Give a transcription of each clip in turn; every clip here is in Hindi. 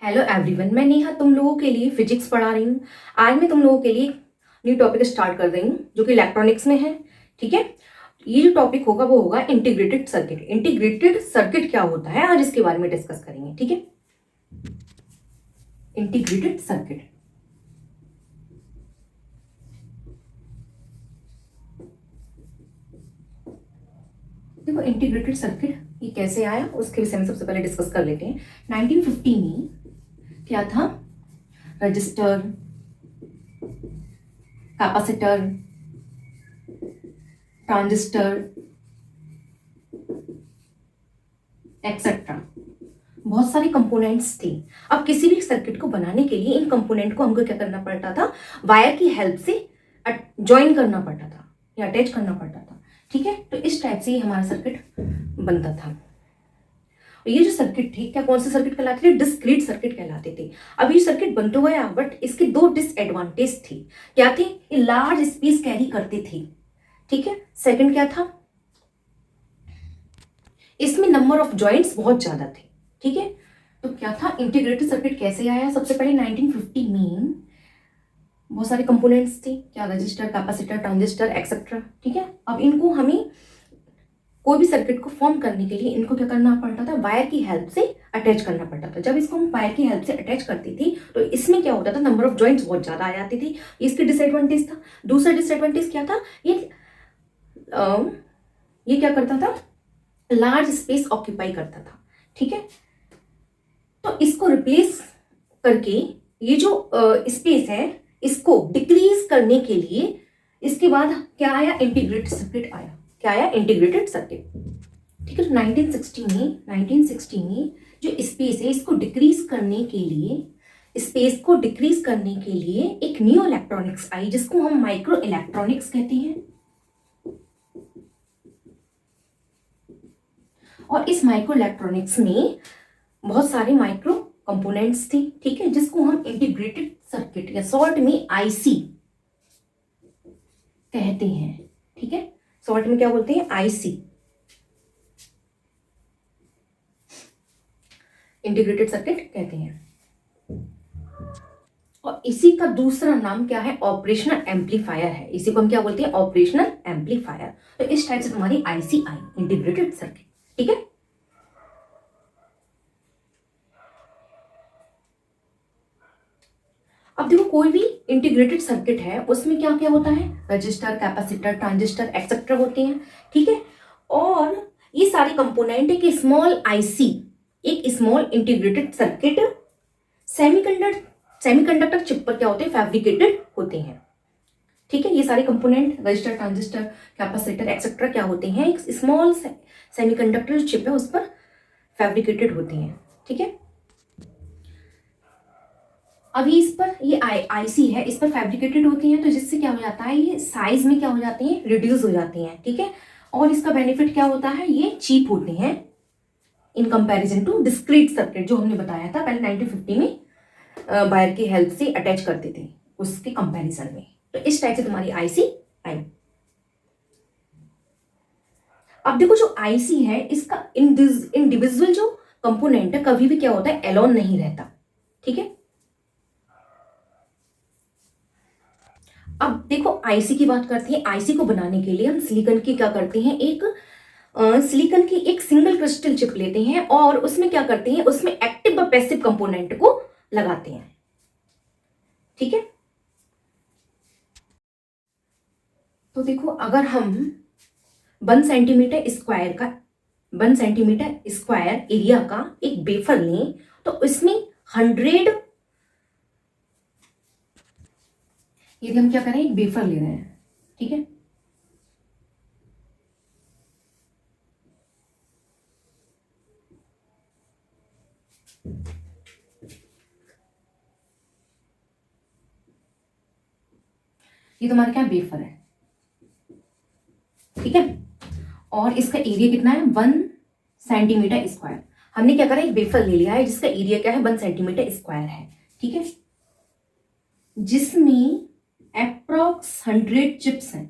हेलो एवरीवन, मैं नेहा तुम लोगों के लिए फिजिक्स पढ़ा रही हूँ। आज मैं तुम लोगों के लिए न्यू टॉपिक स्टार्ट कर रही हूँ जो कि इलेक्ट्रॉनिक्स में है। ठीक है, ये जो टॉपिक होगा वो होगा इंटीग्रेटेड सर्किट। इंटीग्रेटेड सर्किट क्या होता है, आज इसके बारे में डिस्कस करेंगे। ठीक है, इंटीग्रेटेड सर्किट। देखो, इंटीग्रेटेड सर्किट ये कैसे आया उसके विषय में सबसे पहले डिस्कस कर लेते हैं। 1950 में क्या था, रजिस्टर, कैपेसिटर, ट्रांजिस्टर एक्सेट्रा, बहुत सारे कंपोनेंट्स थे। अब किसी भी सर्किट को बनाने के लिए इन कंपोनेंट को हमको क्या करना पड़ता था, वायर की हेल्प से ज्वाइन करना पड़ता था या अटैच करना पड़ता था। ठीक है, तो इस टाइप से ही हमारा सर्किट बनता था। ये जो सर्किट थे, क्या कौन से सर्किट कहलाते थे, डिस्क्रीट सर्किट कहलाते थे। अब ये सर्किट बन तो गया, बट इसके दो डिसएडवांटेज थे। क्या थे, ये लार्ज स्पेस कैरी करते थे। ठीक है, सेकंड क्या था, इसमें नंबर ऑफ जॉइंट्स बहुत ज्यादा थे। ठीक है, तो क्या था, इंटीग्रेटेड सर्किट कैसे आया, सबसे पहले 1950 में बहुत सारे कंपोनेंट्स थे, क्या रजिस्टर, कैपेसिटर, ट्रांजिस्टर एक्सेट्रा। ठीक है, अब इनको हमें कोई भी सर्किट को फॉर्म करने के लिए इनको क्या करना पड़ता था, वायर की हेल्प से अटैच करना पड़ता था। जब इसको हम वायर की हेल्प से अटैच करती थी तो इसमें क्या होता था, नंबर ऑफ जॉइंट्स बहुत ज्यादा आ जाती थी। इसकी डिसएडवांटेज था। दूसरा डिसएडवांटेज क्या था, ये क्या करता था, लार्ज स्पेस ऑक्यूपाई करता था। ठीक है, तो इसको रिप्लेस करके ये जो स्पेस है इसको डिक्रीज करने के लिए इसके बाद क्या आया, इंटीग्रेटेड सर्किट आया। क्या आया, इंटीग्रेटेड सर्किट। ठीक है, तो 1960 में जो स्पेस है इसको डिक्रीज करने के लिए, स्पेस को डिक्रीज करने के लिए एक न्यू इलेक्ट्रॉनिक्स आई जिसको हम माइक्रो इलेक्ट्रॉनिक्स कहते हैं। और इस माइक्रो इलेक्ट्रॉनिक्स में बहुत सारे माइक्रो कंपोनेंट्स थे। ठीक है, जिसको हम इंटीग्रेटेड सर्किट या शॉर्ट में आईसी कहते हैं। ठीक है, शॉर्ट में क्या बोलते हैं, आईसी, इंटीग्रेटेड सर्किट कहते हैं। और इसी का दूसरा नाम क्या है, ऑपरेशनल एम्पलीफायर है। इसी को हम क्या बोलते हैं, ऑपरेशनल एम्पलीफायर। तो इस टाइप से तुम्हारी आईसी आई, इंटीग्रेटेड सर्किट। ठीक है, अब देखो, कोई भी इंटीग्रेटेड सर्किट है उसमें क्या क्या होता है, रजिस्टर, कैपेसिटर, ट्रांजिस्टर एक्सेट्रा होते हैं। ठीक है, और ये सारे कंपोनेंट एक स्मॉल आईसी, एक small integrated circuit semiconductor chip पर क्या होते हैं, फैब्रिकेटेड होते हैं। ठीक है, ये सारे component register, transistor, capacitor etcetera क्या होते हैं, एक स्मॉल सेमीकंडक्टर चिप है उस पर फैब्रिकेटेड होते हैं। ठीक है, अभी इस पर ये आईसी है, इस पर फैब्रिकेटेड होती हैं, तो जिससे क्या हो जाता है, ये साइज में क्या हो जाती हैं, रिड्यूस हो जाती हैं। ठीक है, और इसका बेनिफिट क्या होता है, ये चीप होते हैं in comparison to discrete circuit जो हमने बताया था पहले 1950 में वायर की हेल्प से अटैच करते थे उसके कंपैरिजन में। तो इस टाइप से तुम्हारी आईसी आई। अब देखो, जो आईसी है इसका इंडिविजुअल जो कंपोनेंट है कभी भी क्या होता है, एलोन नहीं रहता। ठीक है, अब देखो आईसी की बात करते हैं। आईसी को बनाने के लिए हम सिलिकॉन की क्या करते हैं, सिलिकॉन की एक सिंगल क्रिस्टल चिप लेते हैं और उसमें क्या करते हैं, उसमें एक्टिव व पैसिव कंपोनेंट को लगाते हैं। ठीक है, तो देखो, अगर हम 1 सेंटीमीटर स्क्वायर एरिया का एक वेफर लें तो इसमें 100, यदि हम क्या करें, एक वेफर ले रहे हैं। ठीक है, ये तुम्हारे क्या वेफर है। ठीक है, और इसका एरिया कितना है, 1 सेंटीमीटर स्क्वायर। हमने क्या करा, एक वेफर ले लिया है जिसका एरिया क्या है, 1 सेंटीमीटर स्क्वायर है। ठीक है, जिसमें अप्रोक्स 100 चिप्स हैं।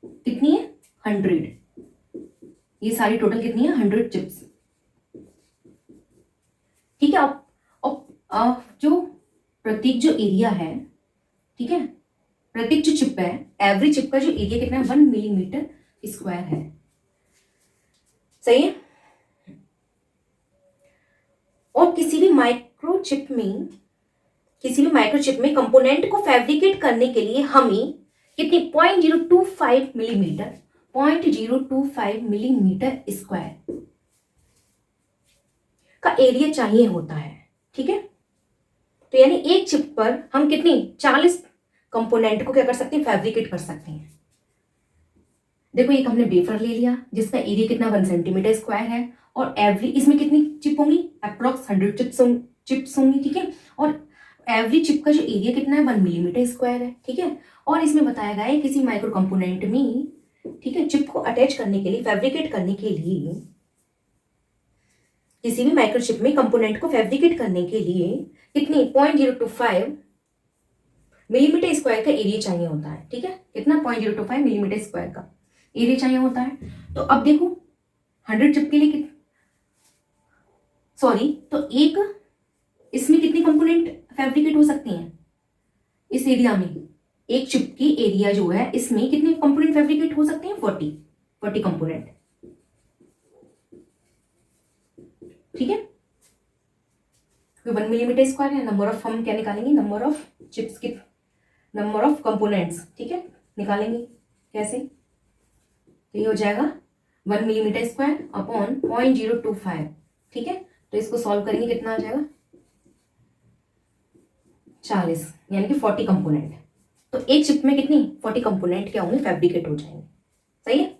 कितनी है, 100। ये सारी टोटल कितनी है, 100 चिप्स। ठीक है, अब जो प्रत्येक जो एरिया है, ठीक है, प्रत्येक जो चिप है, एवरी चिप का जो एरिया कितना है 1 मिलीमीटर स्क्वायर है। सही है। और किसी भी माइक्रोचिप में कंपोनेंट को फैब्रिकेट करने के लिए हमें कितनी 0.025 मिलीमीटर स्क्वायर का एरिया चाहिए होता है। ठीक है, तो यानी एक चिप पर हम कितनी 40 कंपोनेंट को क्या कर सकते हैं, फैब्रिकेट कर सकते हैं। देखो एक हमने वेफर ले लिया जिसका एरिया कितना 1 सेंटीमीटर स्क्वायर है, और एवरी इसमें कितनी चिप होंगी, अप्रॉक्स 100 चिप्स होंगी। ठीक है, और एवरी चिप का जो एरिया कितना है 1 मिलीमीटर स्क्वायर है। ठीक है, और इसमें बताया गया है किसी माइक्रो कंपोनेंट में, ठीक है, चिप को अटैच करने के लिए, फैब्रिकेट करने के लिए, किसी भी माइक्रोचिप में कंपोनेंट को फैब्रिकेट करने के लिए कितनी 0.025 मिलीमीटर स्क्वायर का एरिया चाहिए होता है। ठीक है, कितना 0.025 मिलीमीटर स्क्वायर का एरिया चाहिए होता है। तो अब देखो 100 चिप के लिए तो एक इसमें कितने कंपोनेंट फैब्रिकेट हो सकते हैं इस एरिया में, एक चिप की एरिया जो है इसमें कितने कंपोनेंट फैब्रिकेट हो सकते हैं, 40 कंपोनेंट। ठीक है, 1 मिलीमीटर स्क्वायर है, नंबर ऑफ हम क्या निकालेंगे, नंबर ऑफ चिप्स के, नंबर ऑफ कंपोनेंट्स। ठीक है, निकालेंगे कैसे, तो ये हो जाएगा 1 मिलीमीटर स्क्वायर अपॉन 0.025। ठीक है, तो इसको सॉल्व करेंगे कितना आ जाएगा 40, यानी कि 40 कंपोनेंट। तो एक चिप में कितनी 40 कंपोनेंट क्या होंगे, फैब्रिकेट हो जाएंगे। सही है।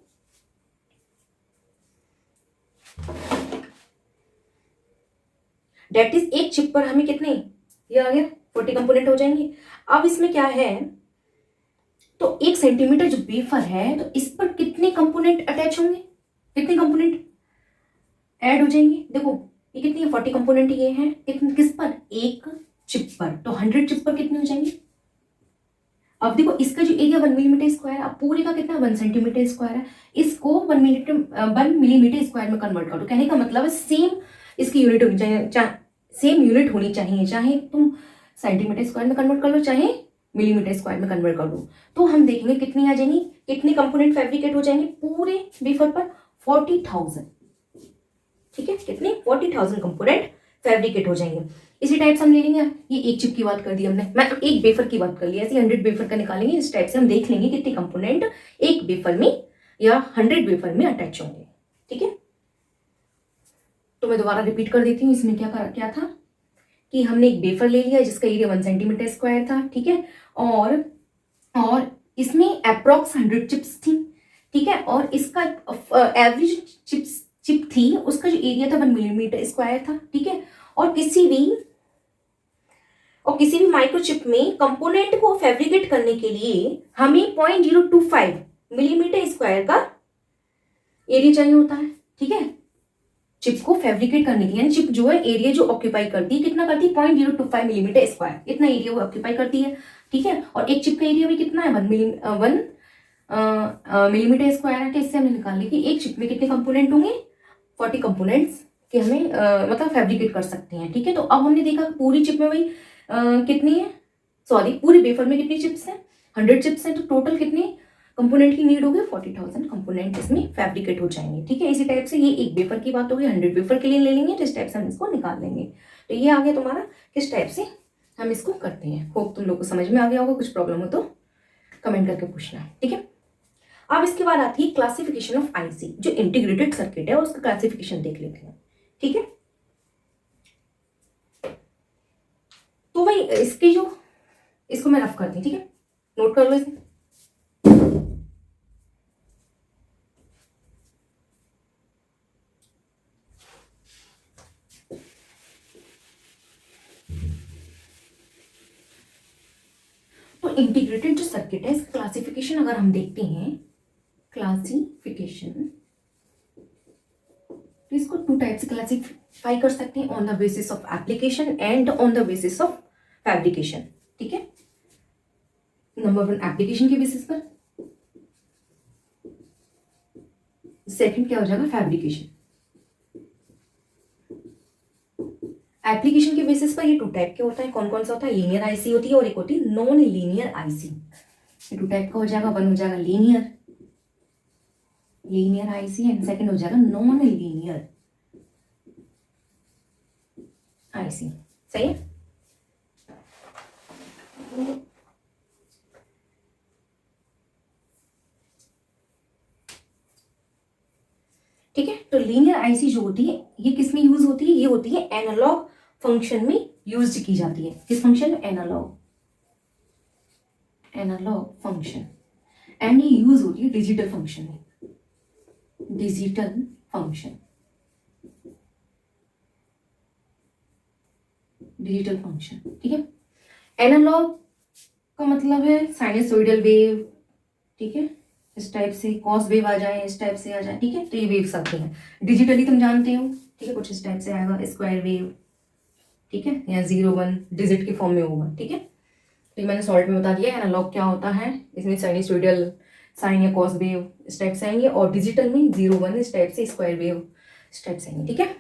डेट इज एक चिप पर हमें कितने, ये आ गया 40 कंपोनेंट हो जाएंगे। अब इसमें क्या है, तो 1 सेंटीमीटर जो वेफर है, तो इस पर कितने कंपोनेंट अटैच होंगे, कितने कंपोनेंट ऐड हो जाएंगे। देखो ये कितनी है 40 कंपोनेंट, ये है किस पर, एक चिप पर, तो 100 चिप पर कितने हो जाएंगे। अब देखो इसका जो एरिया 1 मिलीमीटर स्क्वायर, अब पूरे का कितना 1 सेंटीमीटर स्क्वायर है, इसको 1 मिलीमीटर स्क्वायर में कन्वर्ट करो। कहने का मतलब है सेम इसकी यूनिट होनी चाहिए, सेम यूनिट होनी चाहिए, चाहे तुम सेंटीमीटर स्क्वायर में कन्वर्ट कर लो चाहे मिलीमीटर स्क्वायर में कन्वर्ट कर लो। तो हम देखेंगे कितनी आ जाएंगी, कितने कंपोनेंट फैब्रिकेट हो जाएंगे पूरे वेफर पर, 40,000। ठीक है, कितने 40,000 कंपोनेंट फैब्रिकेट हो जाएंगे। इसी टाइप से हम ले लेंगे, ये एक चिप की बात कर दी हमने, मतलब एक वेफर की बात कर ली, ऐसे 100 वेफर का निकालेंगे। इस टाइप से हम देख लेंगे कितने कंपोनेंट एक वेफर में या 100 वेफर में अटैच होंगे। ठीक है, तो मैं दोबारा रिपीट कर देती हूँ। इसमें क्या था कि हमने एक वेफर ले लिया जिसका एरिया 1 सेंटीमीटर स्क्वायर था। ठीक है, और इसमें अप्रॉक्स 100 चिप्स थी। ठीक है, और इसका एवरेज चिप थी, उसका जो एरिया था 1 मिलीमीटर स्क्वायर था। ठीक है, और किसी भी माइक्रोचिप में कंपोनेंट को फैब्रिकेट करने के लिए हमें 0.025 मिलीमीटर स्क्वायर का एरिया चाहिए होता है। ठीक है, चिप को फैब्रिकेट करने के लिए, यानी चिप जो है एरिया जो ऑक्यूपाई करती है, कितना करती है 0.025 मिलीमीटर स्क्वायर, इतना एरिया वो ऑक्यूपाई करती है। ठीक है, और एक चिप का एरिया भी कितना है 1 मिलीमीटर स्क्वायर है। तो इससे हमने निकाल लिया कि एक चिप में कितने कंपोनेंट होंगे, 40 कंपोनेंट्स के हमें मतलब फैब्रिकेट कर सकते हैं। ठीक है, तो अब हमने देखा पूरी चिप में भाई कितनी है, पूरे वेफर में कितनी चिप्स हैं, 100 चिप्स हैं, तो टोटल कितने कंपोनेंट की नीड होगी, 40,000 कंपोनेंट इसमें फैब्रिकेट हो जाएंगे। ठीक है, इसी टाइप से ये एक वेफर की बात होगी, 100 वेफर के लिए ले लेंगे, तो इस टाइप से हम इसको निकाल लेंगे। तो ये आ गया तुम्हारा किस टाइप से हम इसको करते हैं। होप तुम लोग को समझ में आ गया होगा, कुछ प्रॉब्लम हो तो कमेंट करके पूछना। ठीक है, अब इसके बाद आती है क्लासिफिकेशन ऑफ आईसी, जो इंटीग्रेटेड सर्किट है उसका क्लासिफिकेशन देख लेते हैं। ठीक है, तो भाई इसको मैं रफ करती हूँ। ठीक है, नोट कर लो इसे। तो इंटीग्रेटेड जो सर्किट है इसका क्लासिफिकेशन अगर हम देखते हैं, क्लासिफिकेशन, तो इसको 2 टाइप से क्लासिफाई कर सकते हैं, on the basis of application and on the basis of fabrication. ठीक है, नंबर 1 एप्लीकेशन के बेसिस पर, सेकंड क्या हो जाएगा फैब्रिकेशन। एप्लीकेशन के बेसिस पर ये टू टाइप के होता है। कौन कौन सा होता है? लीनियर आईसी होती है और एक होती है नॉन लीनियर आईसी। ये टू टाइप का हो जाएगा। वन हो जाएगा लीनियर आईसी एंड सेकंड हो जाएगा नॉन लीनियर आईसी। सही है। ठीक है, तो लीनियर आईसी जो होती है ये किस में यूज होती है? ये होती है एनालॉग फंक्शन में यूज की जाती है। किस फंक्शन में? Analog function. एंड ये यूज होती है डिजिटल फंक्शन में। डिजिटल फंक्शन ठीक है। एनालॉग का मतलब है साइनसोइडल वेव। ठीक है, इस टाइप से कॉस वेव आ जाए, इस टाइप से आ जाए। ठीक है, तो ये वेव्स आती हैं। डिजिटली तुम जानते हो। ठीक है, कुछ इस टाइप से आएगा, स्क्वायर वेव। ठीक है, या 0 1 डिजिट के फॉर्म में होगा। ठीक है, तो ये मैंने सॉल्ट में बता दिया एनालॉग क्या होता है। इसमें साइनसोइडल साइन या कॉस वेव इस टाइप से आएंगे और डिजिटल में 0 1 इस टाइप से, स्क्वायर वेव इस टाइप से आएंगे। ठीक है,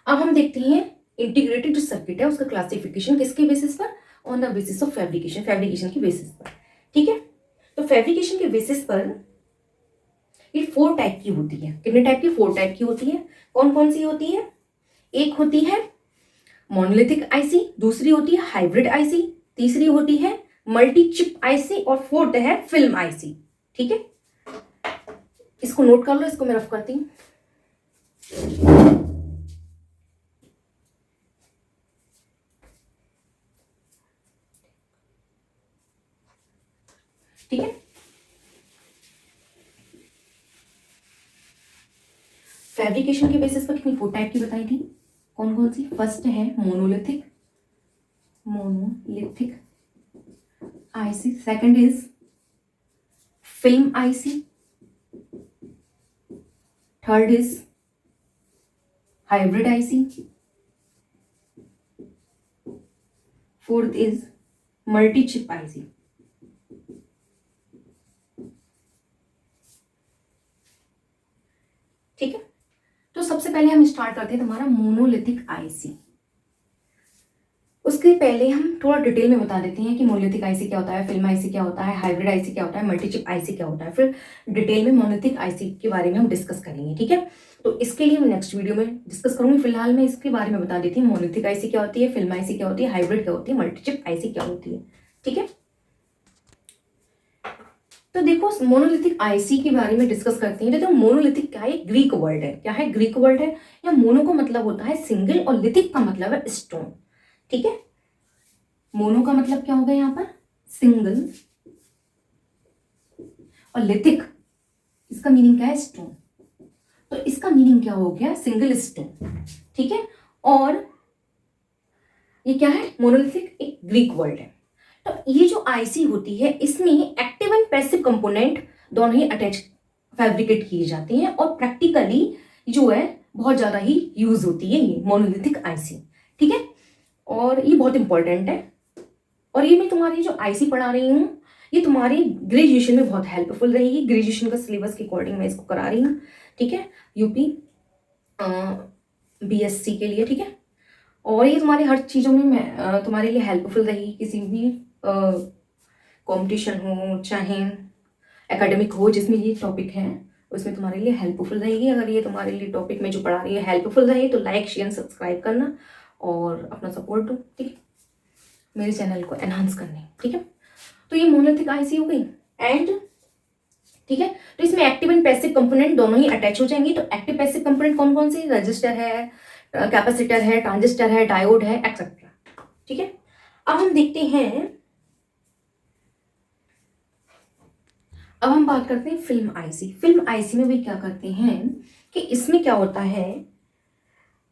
अब हम देखते हैं इंटीग्रेटेड जो सर्किट है उसका क्लासिफिकेशन किसके बेसिस पर? On the basis of fabrication के बेसिस पर। ठीक है, तो फैब्रिकेशन के बेसिस पर ये 4 टाइप की होती है। कितने टाइप की? 4 टाइप की होती है। कौन कौन सी होती है? एक होती है मोनोलिथिक आईसी, दूसरी होती है हाइब्रिड आईसी, तीसरी होती है मल्टी चिप आईसी और फोर्थ है फिल्म आईसी। ठीक है, इसको नोट कर लो, इसको मैं रफ करती हूँ। ठीक है, फैब्रिकेशन के बेसिस पर कितनी 4 टाइप की बताई थी? कौन कौन सी? फर्स्ट है monolithic IC, second is film IC, third is hybrid IC, fourth is multi chip IC. ठीक है, तो सबसे पहले हम स्टार्ट करते हैं तुम्हारा मोनोलिथिक आईसी। उसके पहले हम थोड़ा डिटेल में बता देते हैं कि मोनोलिथिक आईसी क्या होता है, फिल्म आईसी क्या होता है, हाइब्रिड आईसी क्या होता है, मल्टीचिप आईसी क्या होता है। फिर डिटेल में मोनोलिथिक आईसी के बारे में हम डिस्कस करेंगे। ठीक है, तो इसके लिए मैं नेक्स्ट वीडियो में डिस्कस करूंगी। फिलहाल मैं इसके बारे में बता देती हूँ मोनोलिथिक आईसी क्या होती है, फिल्म आईसी क्या होती है, हाइब्रिड क्या होती है, मल्टीचिप आईसी क्या होती है। ठीक है, तो देखो मोनोलिथिक आईसी के बारे में डिस्कस करते हैं। तो मोनोलिथिक क्या है? ग्रीक वर्ड है। क्या है? ग्रीक वर्ड है। या मोनो का मतलब होता है सिंगल और लिथिक का मतलब है स्टोन। ठीक है, मोनो का मतलब क्या होगा यहाँ पर? सिंगल, और लिथिक इसका मीनिंग क्या है? स्टोन। तो इसका मीनिंग क्या हो गया? Single stone. ठीक है, और ये क्या है? मोनोलिथिक एक ग्रीक वर्ड है। तो ये जो आईसी होती है इसमें एक्टिव एंड पैसिव कंपोनेंट दोनों ही अटैच फैब्रिकेट किए जाते हैं और प्रैक्टिकली जो है बहुत ज्यादा ही यूज होती है ये मोनोलिथिक आईसी। ठीक है, और ये बहुत इंपॉर्टेंट है। और ये मैं तुम्हारी जो आईसी पढ़ा रही हूँ ये तुम्हारी ग्रेजुएशन में बहुत हेल्पफुल रहेगी। ग्रेजुएशन का सिलेबस के अकॉर्डिंग मैं इसको करा रही हूँ। ठीक है, यूपी बीएससी के लिए। ठीक है, और ये तुम्हारी हर चीज़ों में मैं तुम्हारे लिए हेल्पफुल रहेगी। किसी भी कंपटीशन हो चाहे एकेडमिक हो जिसमें ये टॉपिक है उसमें तुम्हारे लिए हेल्पफुल रहेगी। अगर ये तुम्हारे लिए टॉपिक में जो पढ़ा रही है हेल्पफुल रहे तो लाइक शेयर सब्सक्राइब करना और अपना सपोर्ट दो। ठीक है, मेरे चैनल को एनहांस करने। ठीक है, तो ये मोनोलिथिक आईसी हो गई। एंड ठीक है, तो इसमें एक्टिव एंड पैसिव कंपोनेंट दोनों ही अटैच हो जाएंगे। तो एक्टिव पैसिव कंपोनेंट कौन कौन से? रजिस्टर है, कैपेसिटर है, ट्रांजिस्टर है, डायोड है, एक्सेट्रा। ठीक है, अब हम देखते हैं, अब हम बात करते हैं फिल्म आईसी। फिल्म आईसी में भी क्या करते हैं कि इसमें क्या होता है,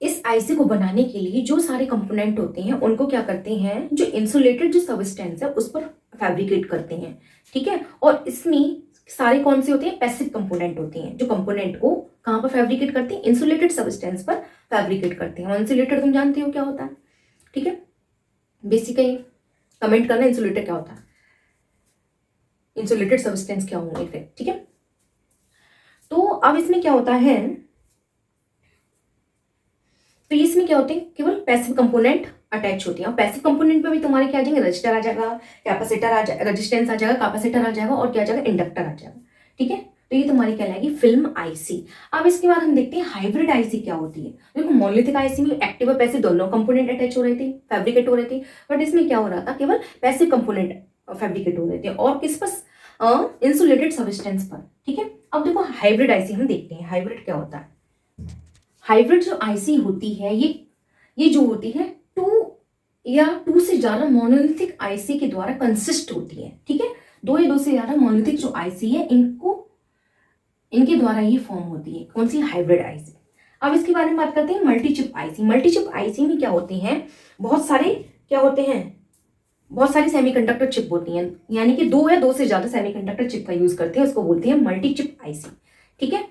इस आईसी को बनाने के लिए जो सारे कंपोनेंट होते हैं उनको क्या करते हैं, जो इंसुलेटेड जो सबस्टेंस है उस पर फैब्रिकेट करते हैं। ठीक है, और इसमें सारे कौन से होते हैं? पैसिव कंपोनेंट होते हैं जो कंपोनेंट को कहाँ पर फैब्रिकेट करते हैं? इंसुलेटेड सबस्टेंस पर फैब्रिकेट करते हैं। इंसुलेटेड तुम जानते हो क्या होता है? ठीक है, बेसिकली कमेंट करना इंसुलेटर क्या होता है, इंसुलेटेड सब्सटेंस क्या होंगे फिर। ठीक है, तो अब इसमें क्या होता है तो इसमें क्या होते हैं, केवल पैसिव कंपोनेंट अटैच होती है। और पैसिव कंपोनेंट में भी तुम्हारे क्या आ जाएंगे, रजिस्टर आ जाएगा, कैपेसिटर आ जाएगा, रेजिस्टेंस आ जाएगा, कैपेसिटर आ जाएगा और क्या आ जाएगा, इंडक्टर आ जाएगा। ठीक है, तो ये तुम्हारी कहलाएगी फिल्म आईसी। अब इसके बाद हम देखते हैं हाइब्रिड आईसी क्या होती है। देखो मोनोलिथिक आईसी में एक्टिव और पैसिव दोनों कंपोनेंट अटैच हो रहे थे, फैब्रिकेट हो रहे थे, बट इसमें क्या हो रहा था, केवल पैसिव कंपोनेंट फैब्रिकेट हो रहे थे और किस पर, इंसुलेटेड सब्सटेंस पर। ठीक है, अब देखो हाइब्रिड आईसी हम देखते हैं, हाइब्रिड क्या होता है। हाइब्रिड जो आईसी होती है, ये जो होती है टू से ज्यादा मोनोलिथिक आईसी के द्वारा कंसिस्ट होती है। ठीक है, दो या दो से ज्यादा मोनोलिथिक जो आईसी है इनके द्वारा ये फॉर्म होती है। कौन सी, हाइब्रिड आईसी। अब इसके बारे में बात करते हैं multi chip IC. Multi chip IC में क्या होते हैं, बहुत सारी सेमीकंडक्टर चिप होती हैं, यानी कि दो या दो से ज्यादा सेमीकंडक्टर चिप का यूज करते हैं, उसको बोलते हैं मल्टी चिप आईसी। ठीक है,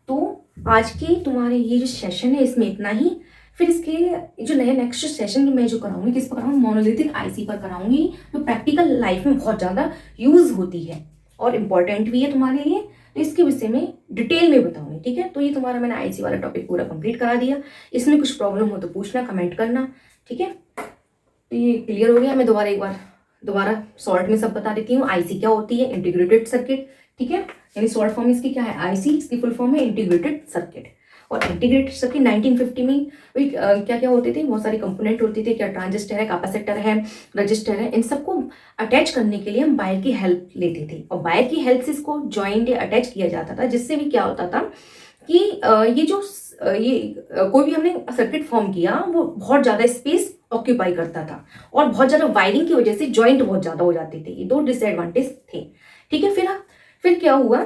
तो आज के तुम्हारे ये जो सेशन है इसमें इतना ही। फिर इसके जो नया नेक्स्ट सेशन में जो कराऊंगी, किस पर कराऊंगी, मोनोलिथिक आईसी पर कराऊंगी, जो प्रैक्टिकल लाइफ में बहुत ज़्यादा यूज होती है और इम्पॉर्टेंट भी है तुम्हारे लिए। तो इसके विषय में डिटेल में बताऊंगी। ठीक है, तो ये तुम्हारा मैंने आईसी वाला टॉपिक पूरा कंप्लीट करा दिया। इसमें कुछ प्रॉब्लम हो तो पूछना, कमेंट करना। ठीक है, तो ये क्लियर हो गया। मैं दोबारा शॉर्ट में सब बता देती हूँ। आईसी क्या होती है, इंटीग्रेटेड सर्किट। ठीक है, यानी शॉर्ट फॉर्म इसकी क्या है, आईसी, इसकी फुल फॉर्म है इंटीग्रेटेड सर्किट। और इंटीग्रेटेड सर्किट 1950 में क्या क्या होते थे, बहुत सारे कंपोनेंट होते थे, क्या ट्रांजिस्टर है, कैपेसिटर है, रजिस्टर है, इन सबको अटैच करने के लिए हम वायर की हेल्प लेते थे और वायर की हेल्प से इसको ज्वाइंट या अटैच किया जाता था, जिससे भी क्या होता था कि कोई भी हमने सर्किट फॉर्म किया वो बहुत ज़्यादा स्पेस ऑक्यूपाई करता था और बहुत ज़्यादा वायरिंग की वजह से ज्वाइंट बहुत ज़्यादा हो जाते थे। ये दो डिसएडवांटेज थे। ठीक है, फिर क्या हुआ,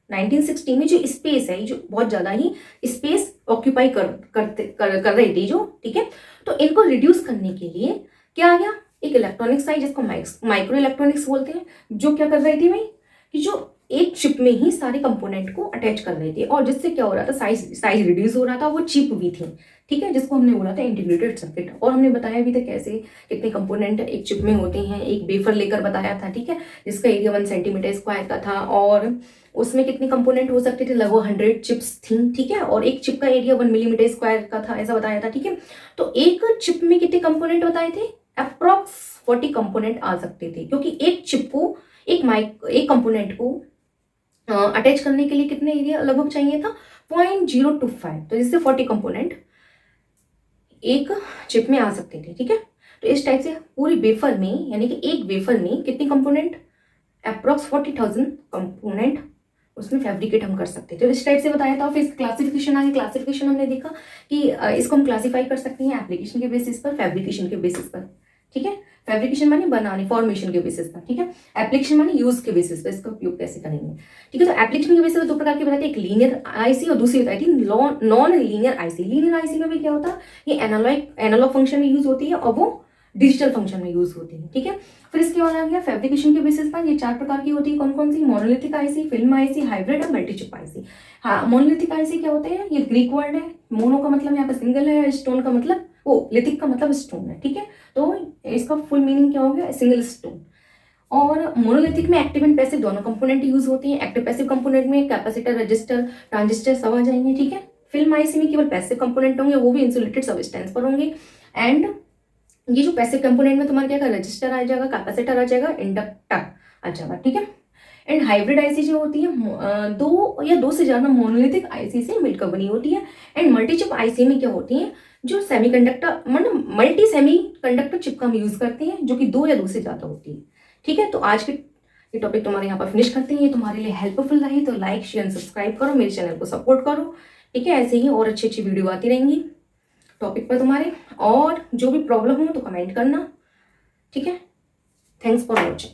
1960 में जो स्पेस है, जो बहुत ज़्यादा ही स्पेस ऑक्यूपाई कर रही थी जो, ठीक है, तो इनको रिड्यूस करने के लिए क्या आ गया, एक इलेक्ट्रॉनिक्स आई जिसको माइक्रो इलेक्ट्रॉनिक्स बोलते हैं, जो क्या कर रही थी भाई, कि जो एक चिप में ही सारे कंपोनेंट को अटैच कर रहे थे और जिससे क्या हो रहा था, साइज रिड्यूस हो रहा था, वो चिप भी थी। ठीक है, जिसको हमने बोला था इंटीग्रेटेड सर्किट। और हमने बताया भी था कैसे कितने कंपोनेंट एक चिप में होते हैं, एक वेफर लेकर बताया था। ठीक है, जिसका एरिया 1 सेंटीमीटर स्क्वायर का था और उसमें कितने कंपोनेंट हो सकते थे, लगभग 100 चिप्स थी। ठीक है, और एक चिप का एरिया 1 मिलीमीटर स्क्वायर का था, ऐसा बताया था। ठीक है, तो एक चिप में कितने कंपोनेंट बताए थे, अप्रॉक्स 40 कंपोनेंट आ सकते थे, क्योंकि एक चिप को एक कंपोनेंट को अटैच करने के लिए कितने एरिया लगभग चाहिए था, 0.025, तो जिससे 40 कंपोनेंट एक चिप में आ सकते थे। ठीक है, तो इस टाइप से पूरी वेफर में, यानी कि एक वेफर में कितने कंपोनेंट, अप्रॉक्स 40,000 कंपोनेंट उसमें फैब्रिकेट हम कर सकते थे। तो इस टाइप से बताया था। फिर क्लासिफिकेशन आगे, क्लासिफिकेशन हमने देखा कि इसको हम क्लासीफाई कर सकते हैं एप्लीकेशन के बेसिस पर, फैब्रिकेशन के बेसिस पर। ठीक है, फैब्रिकेशन माने बनाने, फॉर्मेशन के बेसिस पर। ठीक है, एप्लीकेशन माने यूज के बेसिस पर, इसका उपयोग कैसे करेंगे। ठीक है, तो एप्लीकेशन के बेसिस पर दो प्रकार की बताई थी, एक लीनियर आईसी और दूसरी बताई थी non linear IC. Linear IC में भी क्या होता है, ये एनालॉग फंक्शन में यूज होती है और वो डिजिटल फंक्शन में यूज होती है। ठीक है, फिर इसके बाद आ गया फैब्रिकेशन के बेसिस पर। ये 4 प्रकार की होती है, कौन कौन सी, monolithic IC, film IC, hybrid और मल्टीचिप आईसी। हाँ, मोनोलिथिक आईसी क्या होते हैं, ये ग्रीक वर्ड है। मोनो का मतलब यहाँ पर सिंगल है, स्टोन का मतलब लिथिक का मतलब स्टोन है। ठीक है, तो इसका फुल मीनिंग क्या हो गया, सिंगल स्टोन। और मोनोलिथिक में एक्टिव एंड पैसिव दोनों कंपोनेंट यूज होती हैं। एक्टिव पैसिव कंपोनेंट में कैपेसिटर, रजिस्टर, ट्रांजिस्टर सब आ जाएंगे। ठीक है, फिल्म आईसी में केवल पैसिव कंपोनेंट होंगे, वो भी इंसुलेटेड सब्सटेंस पर होंगे। एंड ये जो पैसिव कंपोनेंट में तुम्हारा क्या का रजिस्टर आ जाएगा, कैपेसिटर आ जाएगा, इंडक्टर आ जाएगा। ठीक है, एंड हाइब्रिड आईसी जो होती है दो या दो से ज्यादा मोनोलिथिक आईसी से मिलकर बनी होती है। एंड मल्टीचिप आईसी में क्या होती है, जो सेमीकंडक्टर मतलब मल्टी सेमीकंडक्टर चिप का हम यूज करते हैं, जो कि दो या दो से ज्यादा होती है। ठीक है, तो आज के ये टॉपिक तुम्हारे यहाँ पर फिनिश करते हैं। ये तुम्हारे लिए हेल्पफुल रही तो लाइक, शेयर, सब्सक्राइब करो, मेरे चैनल को सपोर्ट करो। ठीक है, ऐसे ही और अच्छी अच्छी वीडियो आती रहेंगी टॉपिक पर तुम्हारे। और जो भी प्रॉब्लम हो तो कमेंट करना। ठीक है, थैंक्स फॉर वॉचिंग।